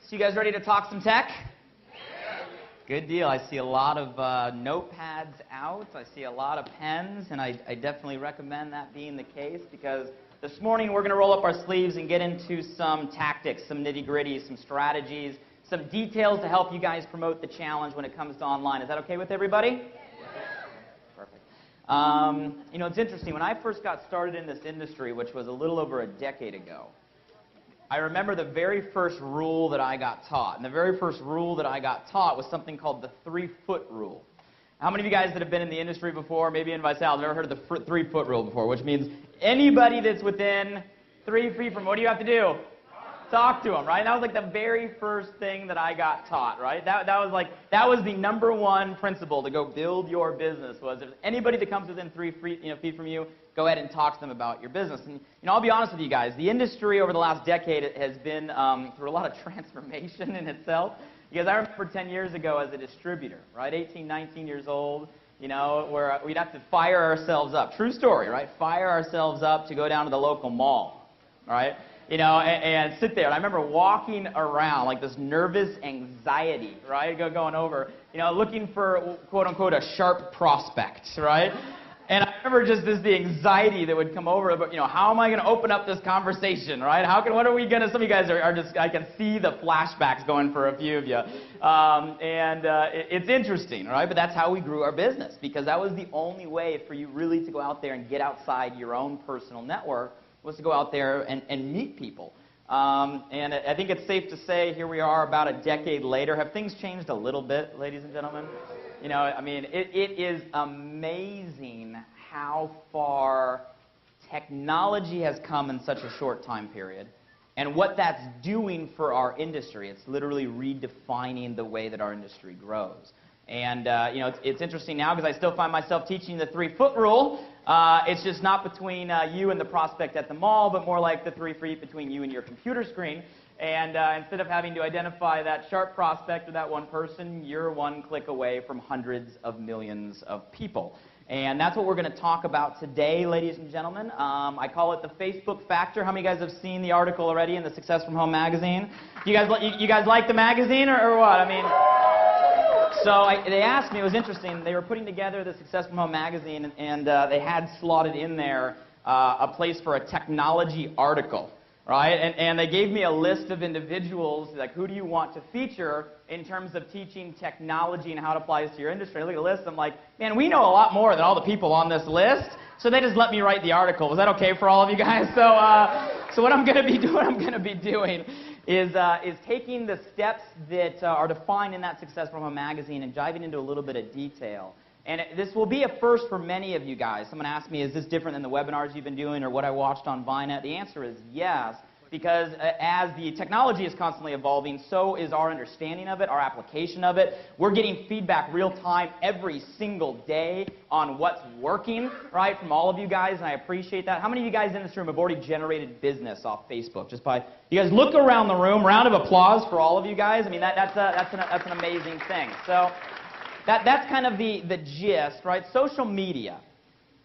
So you guys ready to talk some tech? Good deal. I see a lot of notepads out. I see a lot of pens, and I definitely recommend that being the case because this morning we're going to roll up our sleeves and get into some tactics, some nitty-gritty, some strategies, some details to help you guys promote the challenge when it comes to online. Is that okay with everybody? Perfect. You know, it's interesting. When I first got started in this industry, which was a little over a decade ago, I remember the very first rule that I got taught. And the very first rule that I got taught was something called the 3-foot rule. How many of you guys that have been in the industry before, maybe in Visalus, have ever heard of the 3-foot rule before, which means anybody that's within 3 feet from, what do you have to do? Talk to them, right? And that was like the very first thing that I got taught, right? That was the number one principle to go build your business was if anybody that comes within 3 feet from you, go ahead and talk to them about your business. And I'll be honest with you guys, the industry over the last decade has been through a lot of transformation in itself. Because I remember 10 years ago as a distributor, right? 18, 19 years old, you know, where we'd have to fire ourselves up. True story, right? Fire ourselves up to go down to the local mall, right? You know, and sit there. And I remember walking around like this nervous anxiety, right? Going over, you know, looking for, quote unquote, a sharp prospect, right? And I remember just the anxiety that would come over, but, you know, how am I going to open up this conversation, right? What are we going to, some of you guys are just, I can see the flashbacks going for a few of you. It's interesting, right? But that's how we grew our business, because that was the only way for you really to go out there and get outside your own personal network, was to go out there and meet people. And I think it's safe to say here we are about a decade later. Have things changed a little bit, ladies and gentlemen? You know, I mean, it is amazing how far technology has come in such a short time period and what that's doing for our industry. It's literally redefining the way that our industry grows. And, you know, it's interesting now because I still find myself teaching the 3-foot rule. It's just not between you and the prospect at the mall, but more like the 3 feet between you and your computer screen. And instead of having to identify that sharp prospect or that one person, you're one click away from hundreds of millions of people. And that's what we're going to talk about today, ladies and gentlemen. I call it the Facebook factor. How many of you guys have seen the article already in the Success from Home magazine? You guys like the magazine or what? I mean, they asked me, it was interesting, they were putting together the Success from Home magazine, and they had slotted in there a place for a technology article, right? And they gave me a list of individuals, like, who do you want to feature in terms of teaching technology and how it applies to your industry? I look at the list, I'm like, man, we know a lot more than all the people on this list, so they just let me write the article. Was that okay for all of you guys? So what I'm going to be doing is taking the steps that are defined in that Success from Home magazine and diving into a little bit of detail. And this will be a first for many of you guys. Someone asked me, is this different than the webinars you've been doing or what I watched on Vinet? The answer is yes, because as the technology is constantly evolving, so is our understanding of it, our application of it. We're getting feedback real time every single day on what's working, right, from all of you guys, and I appreciate that. How many of you guys in this room have already generated business off Facebook? You guys look around the room, round of applause for all of you guys. I mean, that's an amazing thing. So that's kind of the gist, right? Social media,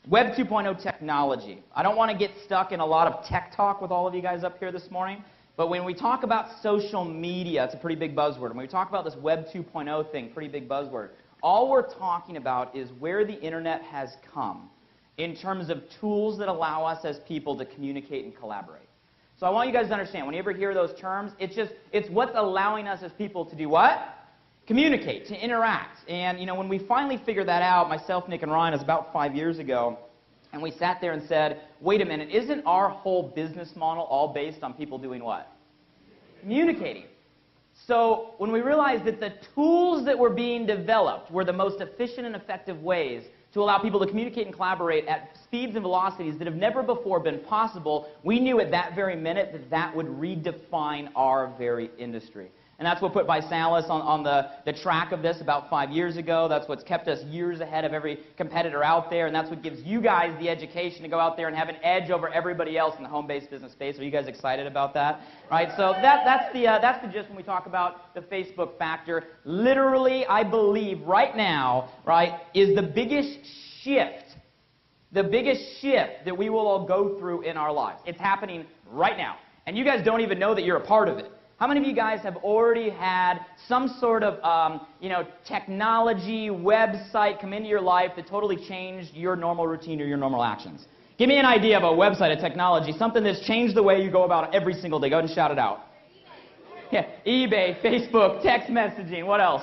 Web 2.0 technology. I don't want to get stuck in a lot of tech talk with all of you guys up here this morning, but when we talk about social media, it's a pretty big buzzword. When we talk about this Web 2.0 thing, pretty big buzzword, all we're talking about is where the internet has come in terms of tools that allow us as people to communicate and collaborate. So I want you guys to understand, when you ever hear those terms, it's what's allowing us as people to do what? Communicate, to interact. And, you know, when we finally figured that out, myself, Nick, and Ryan, it was about 5 years ago, and we sat there and said, wait a minute, isn't our whole business model all based on people doing what? Communicating. So when we realized that the tools that were being developed were the most efficient and effective ways to allow people to communicate and collaborate at speeds and velocities that have never before been possible, we knew at that very minute that that would redefine our very industry. And that's what put Visalus on the track of this about 5 years ago. That's what's kept us years ahead of every competitor out there. And that's what gives you guys the education to go out there and have an edge over everybody else in the home-based business space. Are you guys excited about that? Right? So that's the gist when we talk about the Facebook factor. Literally, I believe right now, right, is the biggest shift that we will all go through in our lives. It's happening right now. And you guys don't even know that you're a part of it. How many of you guys have already had some sort of technology, website come into your life that totally changed your normal routine or your normal actions? Give me an idea of a website, a technology, something that's changed the way you go about it every single day. Go ahead and shout it out. Yeah, eBay, Facebook, text messaging, what else?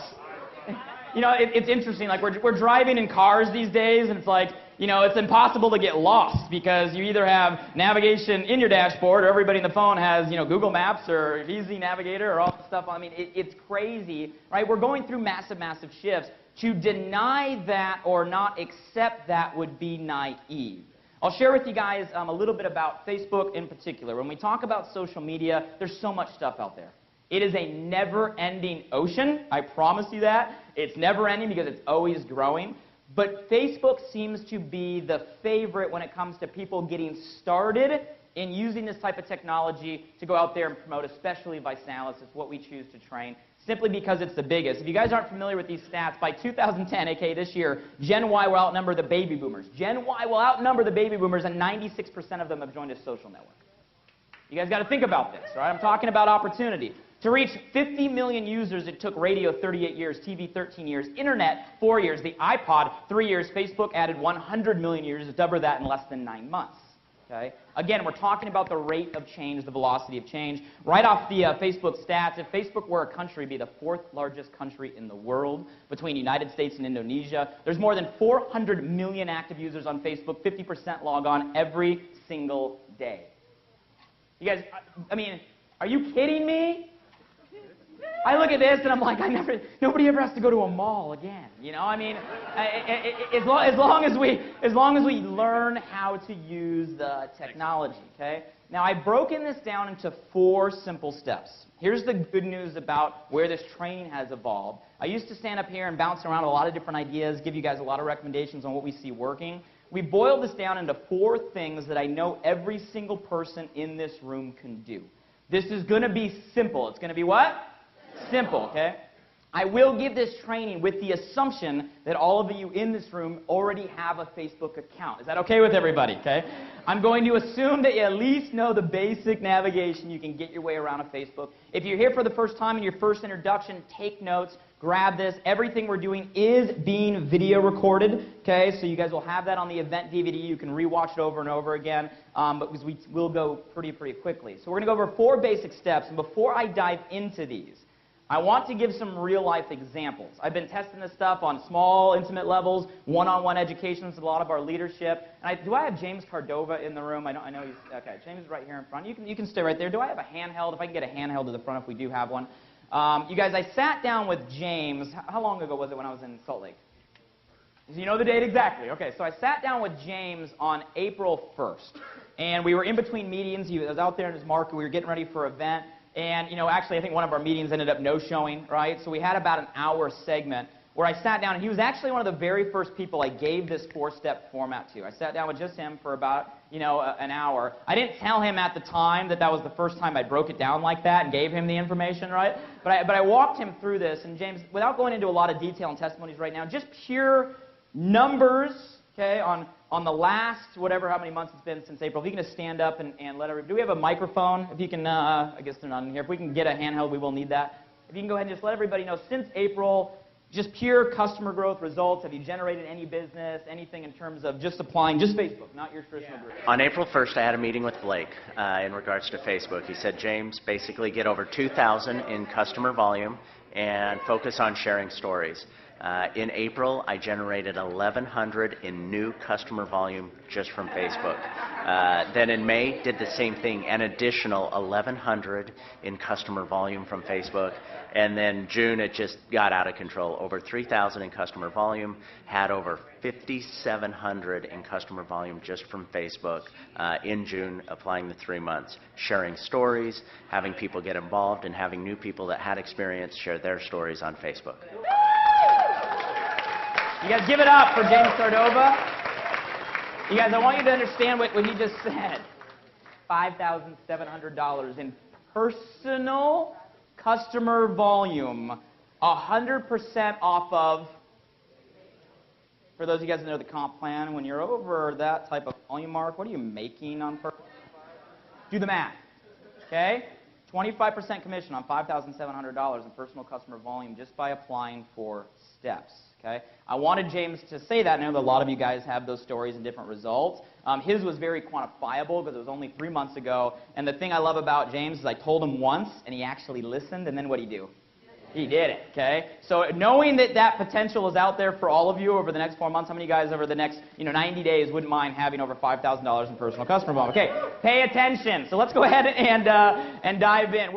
It's interesting. Like, we're driving in cars these days, and it's like, it's impossible to get lost because you either have navigation in your dashboard, or everybody in the phone has, Google Maps or Easy Navigator or all that stuff. I mean, it's crazy, right? We're going through massive, massive shifts. To deny that or not accept that would be naive. I'll share with you guys a little bit about Facebook in particular. When we talk about social media, there's so much stuff out there. It is a never-ending ocean. I promise you that. It's never-ending because it's always growing. But Facebook seems to be the favorite when it comes to people getting started in using this type of technology to go out there and promote, especially Visalus. It's what we choose to train, simply because it's the biggest. If you guys aren't familiar with these stats, by 2010, aka this year, Gen Y will outnumber the baby boomers. Gen Y will outnumber the baby boomers, and 96% of them have joined a social network. You guys got to think about this, all right? I'm talking about opportunity. To reach 50 million users, it took radio 38 years, TV 13 years, internet 4 years, the iPod 3 years, Facebook added 100 million users, double that in less than 9 months. Okay? Again, we're talking about the rate of change, the velocity of change. Right off the Facebook stats, if Facebook were a country, it'd be the 4th largest country in the world between United States and Indonesia. There's more than 400 million active users on Facebook, 50% log on every single day. You guys, I mean, are you kidding me? I look at this and I'm like, nobody ever has to go to a mall again. I mean, as long as we learn how to use the technology, okay? Now, I've broken this down into 4 simple steps. Here's the good news about where this training has evolved. I used to stand up here and bounce around a lot of different ideas, give you guys a lot of recommendations on what we see working. We boiled this down into 4 things that I know every single person in this room can do. This is going to be simple. It's going to be what? Simple, okay? I will give this training with the assumption that all of you in this room already have a Facebook account. Is that okay with everybody, okay? I'm going to assume that you at least know the basic navigation. You can get your way around a Facebook. If you're here for the first time in your first introduction, take notes, grab this. Everything we're doing is being video recorded, okay? So you guys will have that on the event DVD. You can rewatch it over and over again, because we will go pretty quickly. So we're going to go over 4 basic steps, and before I dive into these, I want to give some real-life examples. I've been testing this stuff on small, intimate levels, one-on-one education with a lot of our leadership. And do I have James Cardova in the room? I know he's, okay, James is right here in front. You can stay right there. Do I have a handheld? If I can get a handheld to the front if we do have one. You guys, I sat down with James. How long ago was it when I was in Salt Lake? You know the date exactly. Okay, so I sat down with James on April 1st. And we were in between meetings. He was out there in his market. We were getting ready for an event. And, actually, I think one of our meetings ended up no-showing, right? So we had about an hour segment where I sat down, and he was actually one of the very first people I gave this 4-step format to. I sat down with just him for about, an hour. I didn't tell him at the time that was the first time I broke it down like that and gave him the information, right? But I walked him through this, and James, without going into a lot of detail and testimonies right now, just pure numbers, okay, on the last, how many months it's been since April. If you can just stand up and let everybody, do we have a microphone? If you can, I guess they're not in here. If we can get a handheld, we will need that. If you can go ahead and just let everybody know, since April, just pure customer growth results. Have you generated any business, anything in terms of just applying, just Facebook, not your traditional group? On April 1st, I had a meeting with Blake in regards to Facebook. He said, James, basically get over 2,000 in customer volume and focus on sharing stories. In April, I generated 1,100 in new customer volume just from Facebook. Then in May, did the same thing, an additional 1,100 in customer volume from Facebook. And then June, it just got out of control. Over 3,000 in customer volume, had over 5,700 in customer volume just from Facebook in June, applying the 3 months. Sharing stories, having people get involved, and having new people that had experience share their stories on Facebook. You guys give it up for James Cardova. You guys, I want you to understand what he just said. $5,700 in personal customer volume, 100% off of, for those of you guys that know the comp plan, when you're over that type of volume mark, what are you making on per? Do the math, okay? 25% commission on $5,700 in personal customer volume just by applying for steps. Okay? I wanted James to say that. I know that a lot of you guys have those stories and different results. His was very quantifiable because it was only 3 months ago. And the thing I love about James is I told him once, and he actually listened, and then what did he do? He did it, okay? So knowing that that potential is out there for all of you over the next 4 months, how many guys over the next 90 days wouldn't mind having over $5,000 in personal customer volume? Okay, pay attention. So let's go ahead and dive in.